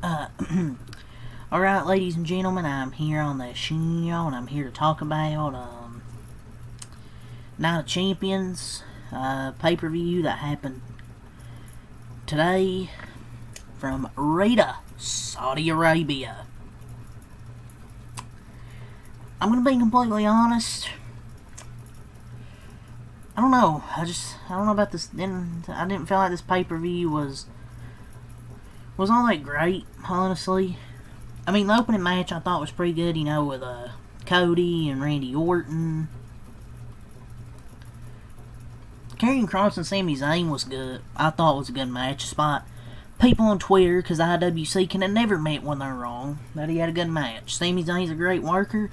Alright, ladies and gentlemen, I'm here on the show, and I'm here to talk about Night of Champions pay-per-view that happened today from Riyadh, Saudi Arabia. I'm gonna be completely honest. I don't know. I don't know about this. I didn't feel like this pay-per-view was all that great, honestly. I mean, the opening match I thought was pretty good, you know, with Cody and Randy Orton. Karrion Kross and Sami Zayn was good. I thought it was a good match. Despite people on Twitter, because IWC can have never admit when they're wrong, that he had a good match. Sami Zayn's a great worker.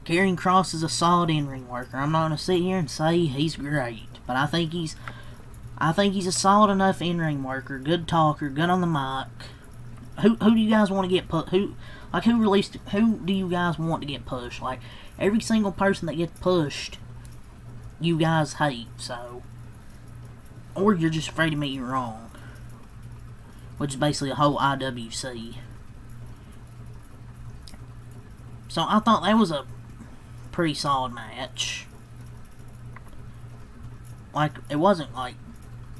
Karrion Kross is a solid in-ring worker. I'm not going to sit here and say he's great, but I think he's a solid enough in-ring worker, good talker, good on the mic. Who do you guys want to get put? Who do you guys want to get pushed? Like, every single person that gets pushed, you guys hate, so. Or you're just afraid to admit you're wrong. Which is basically a whole IWC. So I thought that was a pretty solid match. Like, it wasn't like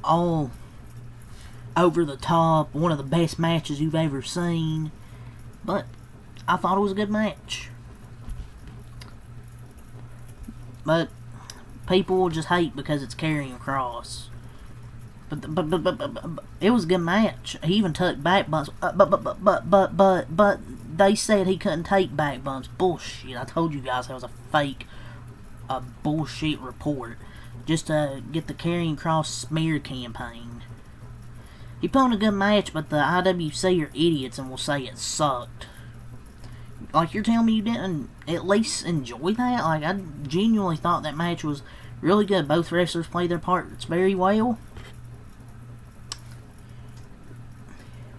all over the top, one of the best matches you've ever seen, but I thought it was a good match. But people just hate because it's Karrion Kross. But it was a good match. He even took back bumps. But they said he couldn't take back bumps. Bullshit. I told you guys that was a fake, bullshit report just to get the Karrion Kross smear campaign. He put on a good match, but the IWC are idiots and will say it sucked. Like, you're telling me you didn't at least enjoy that? Like, I genuinely thought that match was really good. Both wrestlers played their parts very well.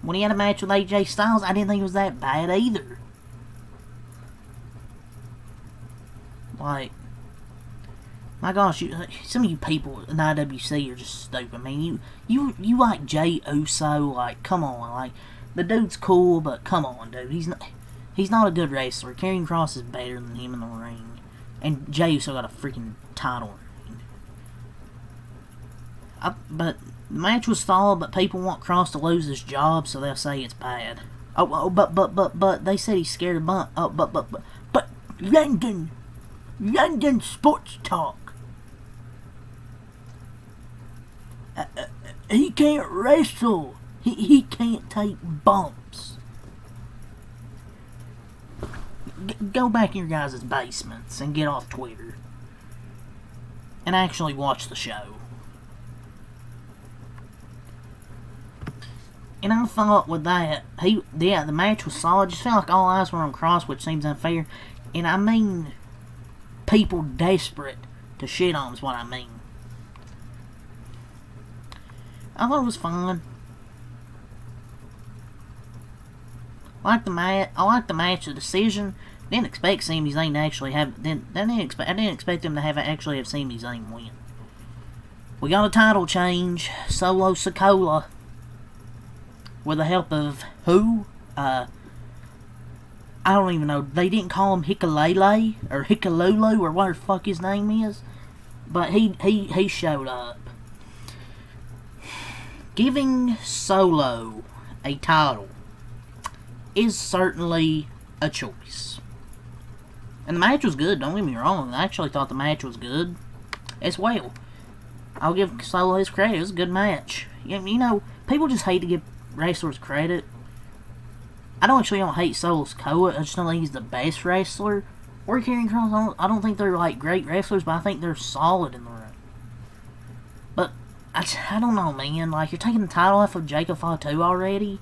When he had a match with AJ Styles, I didn't think it was that bad either. Like, my gosh, some of you people in IWC are just stupid. I mean, you like Jey Uso, like, come on, like, the dude's cool, but come on, dude, he's not a good wrestler. Karrion Kross is better than him in the ring, and Jey Uso got a freaking title ring. But the match was solid, but people want Kross to lose his job, so they'll say it's bad. But they said he's scared of bump. But London sports talk. He can't wrestle. He can't take bumps. Go back in your guys' basements and get off Twitter. And actually watch the show. And I thought with that, the match was solid. Just felt like all eyes were on Kross, which seems unfair. And I mean, people desperate to shit on is what I mean. I thought it was fun. I liked the match, the decision. Didn't expect Sami Zayn to actually have. I didn't expect him to actually have Sami Zayn win. We got a title change. Solo Sikoa, with the help of who? I don't even know. They didn't call him Hikulele or Hikululu or whatever the fuck his name is, but he showed up. Giving Solo a title is certainly a choice. And the match was good, don't get me wrong. I actually thought the match was good as well. I'll give Solo his credit. It was a good match. You know, people just hate to give wrestlers credit. I don't hate Solo Sikoa. I just don't think he's the best wrestler. Or Karrion Kross. I don't think they're like great wrestlers, but I think they're solid in the ring. But I don't know, man. Like, you're taking the title off of Jacob Fatu already?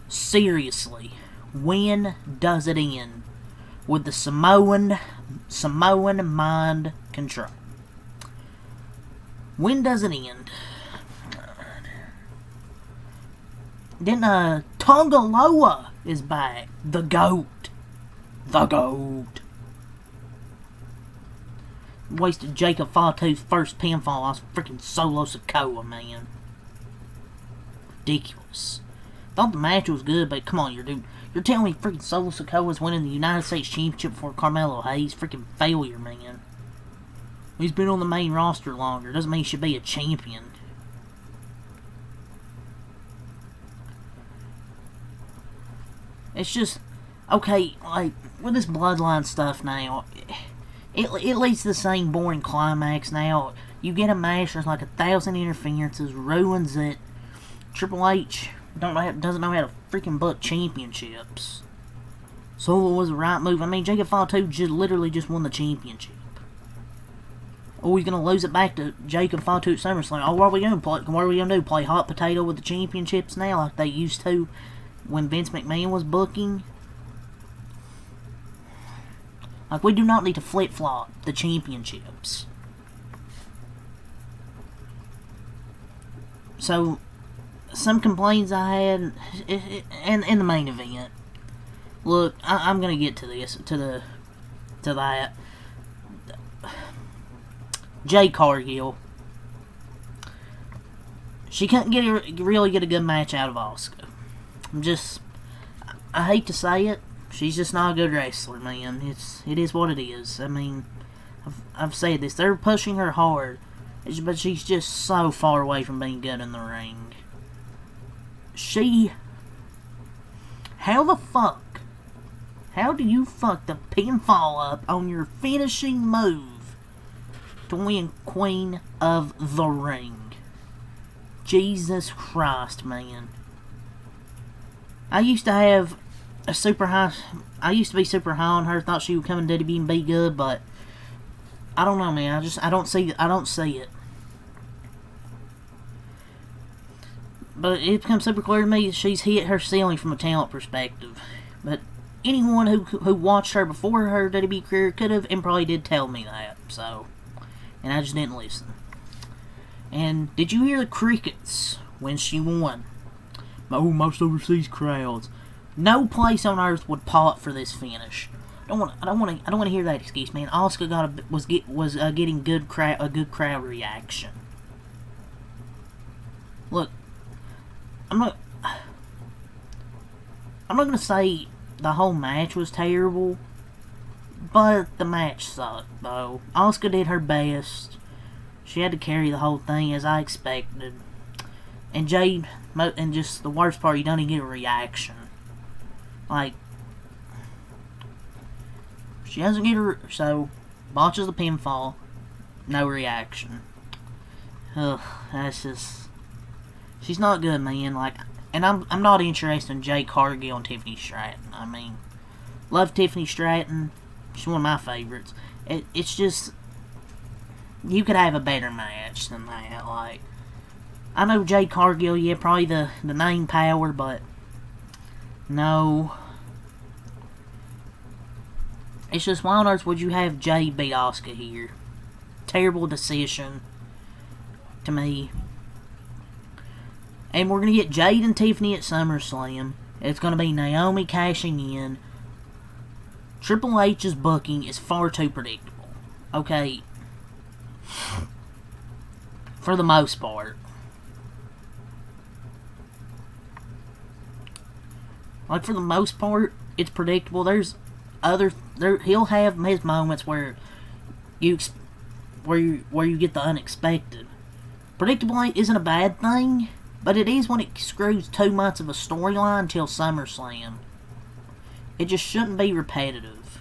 Seriously, when does it end with the Samoan mind control? When does it end? Then Tonga Loa is back. The GOAT. Wasted Jacob Fatu's first pinfall on freaking Solo Sikoa, man. ridiculous. Thought the match was good, but come on, you're telling me freaking Solo Sikoa's winning the United States Championship for Carmelo Hayes? Freaking failure, man. He's been on the main roster longer. Doesn't mean he should be a champion. It's just, okay, like, with this bloodline stuff now, it leads to the same boring climax now. You get a match, there's like 1,000 interferences, ruins it. Triple H doesn't know how to freaking book championships. Solo was the right move. I mean, Jacob Fatu literally just won the championship. Or he's gonna lose it back to Jacob Fatu at SummerSlam. Oh, what are we gonna play? What are we gonna do? Play hot potato with the championships now, like they used to when Vince McMahon was booking? Like, we do not need to flip-flop the championships. So, some complaints I had in the main event. Look, I'm gonna get to this, to that. Jade Cargill. She couldn't really get a good match out of Asuka. I hate to say it, she's just not a good wrestler, man. It is what it is. I mean, I've said this. They're pushing her hard, but she's just so far away from being good in the ring. How do you fuck the pinfall up on your finishing move to win Queen of the Ring? Jesus Christ, man. I used to be super high on her, thought she would come in WWE and be good, but I don't know, man. I don't see it. But it becomes super clear to me that she's hit her ceiling from a talent perspective. But anyone who watched her before her WWE career could have and probably did tell me that, so, and I just didn't listen. And did you hear the crickets when she won? Oh, most overseas crowds. No place on earth would pop for this finish. I don't want to hear that excuse, man. Asuka was getting a good crowd reaction. Look, I'm not gonna say the whole match was terrible, but the match sucked, though. Asuka did her best. She had to carry the whole thing, as I expected. And Jade, and just the worst part, you don't even get a reaction. Like, she doesn't get so, botches the pinfall, no reaction. Ugh, that's just, she's not good, man. Like, and I'm not interested in Jade Cargill and Tiffany Stratton. I mean, love Tiffany Stratton. She's one of my favorites. It's just, you could have a better match than that. Like, I know Jade Cargill, yeah, probably the name power, but no. It's just, why on earth would you have Jade beat Asuka here? Terrible decision to me. And we're going to get Jade and Tiffany at SummerSlam. It's going to be Naomi cashing in. Triple H's booking is far too predictable. Okay. For the most part. Like, for the most part, it's predictable. There's he'll have his moments where you get the unexpected. Predictable isn't a bad thing, but it is when it screws too much of a storyline till SummerSlam. It just shouldn't be repetitive.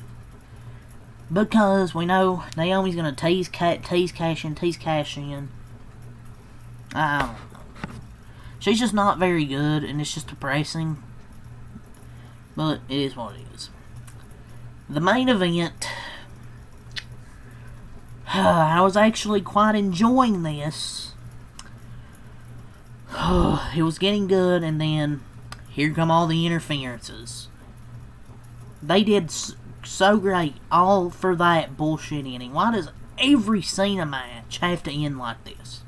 Because we know Naomi's gonna tease cash in. I don't know. She's just not very good, and it's just depressing. But it is what it is. The main event, I was actually quite enjoying this. It was getting good, and then here come all the interferences. They did so great, all for that bullshit ending. Why does every Cena match have to end like this?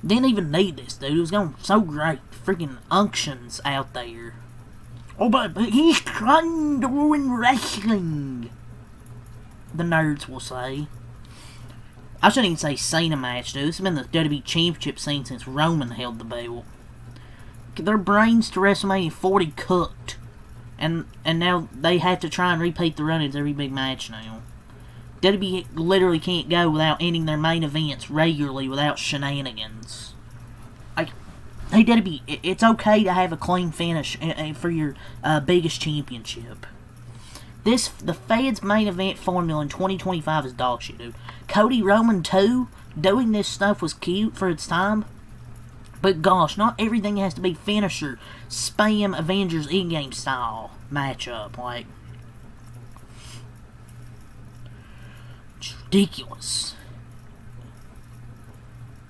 Didn't even need this, dude. It was going so great. Freaking unctions out there. Oh, but he's trying to ruin wrestling, the nerds will say. I shouldn't even say Cena match, dude. This has been the WWE Championship scene since Roman held the belt. Their brains to WrestleMania 40 cooked. And now they have to try and repeat the run-ins every big match now. WWE literally can't go without ending their main events regularly without shenanigans. Like, hey WWE, it's okay to have a clean finish for your biggest championship. The Fed's main event formula in 2025 is dog shit, dude. Cody Roman 2, doing this stuff was cute for its time. But gosh, not everything has to be finisher, spam, Avengers in-game style matchup. Like, it's ridiculous.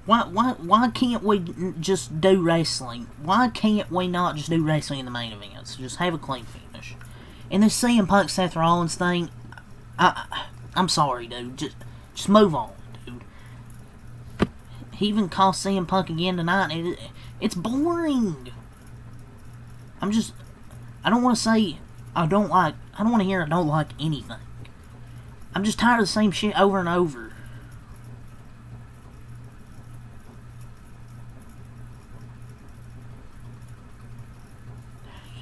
Why can't we just do wrestling? Why can't we not just do wrestling in the main events? Just have a clean finish. And this CM Punk Seth Rollins thing, I'm sorry, dude. Just move on, dude. He even cost CM Punk again tonight. It's boring. I don't want to say I don't want to hear I don't like anything. I'm just tired of the same shit over and over.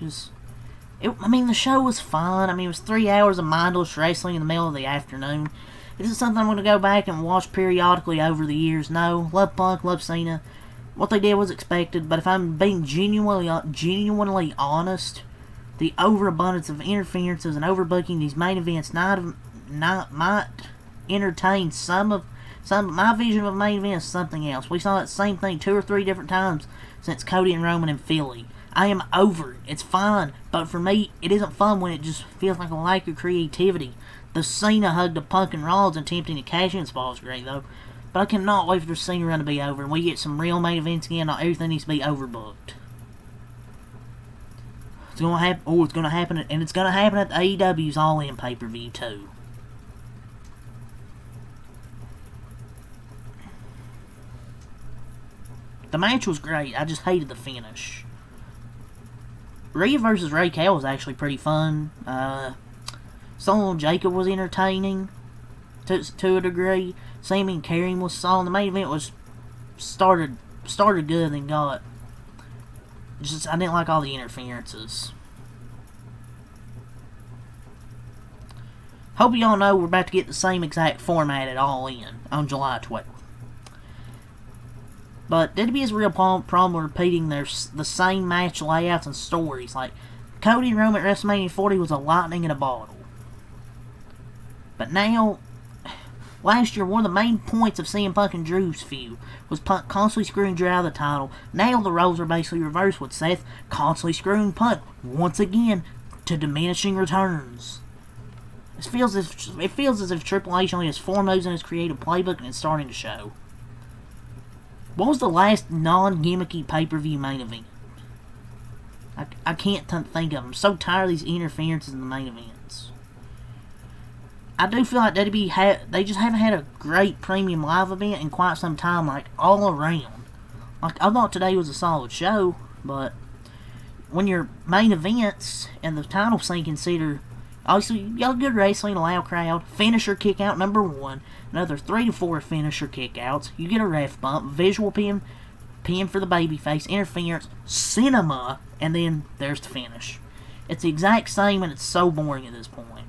The show was fun. It was 3 hours of mindless wrestling in the middle of the afternoon. Is it something I'm going to go back and watch periodically over the years? No. Love Punk, love Cena. What they did was expected, but if I'm being genuinely honest, the overabundance of interferences and overbooking these main events might entertain some. My vision of a main event is something else. We saw that same thing 2 or 3 different times since Cody and Roman in Philly. I am over it. It's fine, but for me, it isn't fun when it just feels like a lack of creativity. The Cena hug to Punk and Rollins attempting to cash in spot was great, though. But I cannot wait for the Cena run to be over, and we get some real main events again. Not everything needs to be overbooked. It's going to happen. Oh, it's going to happen, and it's going to happen at the AEW's All-In pay-per-view, too. The match was great. I just hated the finish. Rhea versus Raquel was actually pretty fun. Solo Jacob was entertaining to a degree. Sami and Karen was solid. The main event was started good and got I didn't like all the interferences. Hope y'all know we're about to get the same exact format at All In on July 12th. But WWE has a real problem repeating the same match layouts and stories. Like, Cody and Roman at WrestleMania 40 was a lightning in a bottle. But now, last year, one of the main points of CM Punk and Drew's feud was Punk constantly screwing Drew out of the title. Now the roles are basically reversed, with Seth constantly screwing Punk, once again, to diminishing returns. It feels as if Triple H only has 4 moves in his creative playbook, and it's starting to show. What was the last non-gimmicky pay-per-view main event? I can't think of them. I'm so tired of these interferences in the main events. I do feel like WWE they just haven't had a great premium live event in quite some time, like, all around. Like, I thought today was a solid show, but when your main events and the title scene consider, obviously, you got good wrestling, a loud crowd, finisher kick out number 1, another 3 to 4 finisher kick outs, you get a ref bump, visual pin for the babyface, interference, cinema, and then there's the finish. It's the exact same, and it's so boring at this point.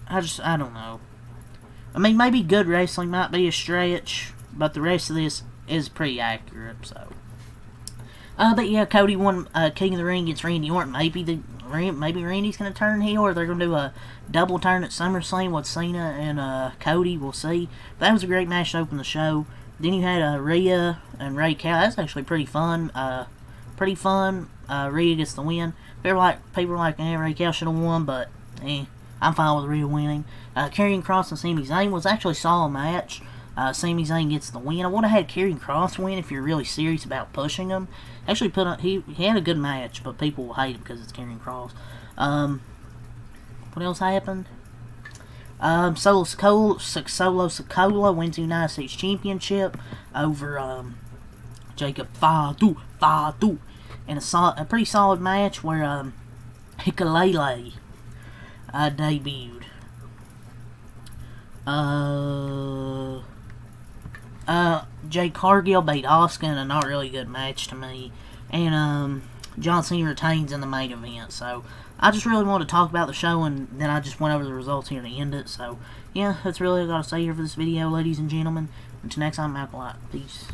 I don't know. Maybe good wrestling might be a stretch, but the rest of this is pretty accurate, so. But yeah, Cody won King of the Ring against Randy Orton. Maybe Randy's going to turn heel, or they're going to do a double turn at SummerSlam with Cena and Cody. We'll see. But that was a great match to open the show. Then you had Rhea and Raquel. That's actually pretty fun. Rhea gets the win. People were like, Raquel should have won, but I'm fine with Rhea winning. Karrion Kross and Sami Zayn was actually a solid match. Sami Zayn gets the win. I would have had Karrion Kross win if you're really serious about pushing him. Actually, he had a good match, but people will hate it because it's Karrion Kross. What else happened? Solo Sikoa wins the United States Championship over Jacob Fatu, and a pretty solid match where Hikulele debuted. Jade Cargill beat Asuka in a not really good match to me, and John Cena retains in the main event. So I just really want to talk about the show, and then I just went over the results here to end it. So yeah, that's really all I got to say here for this video, ladies and gentlemen. Until next time, Acolyte. Peace.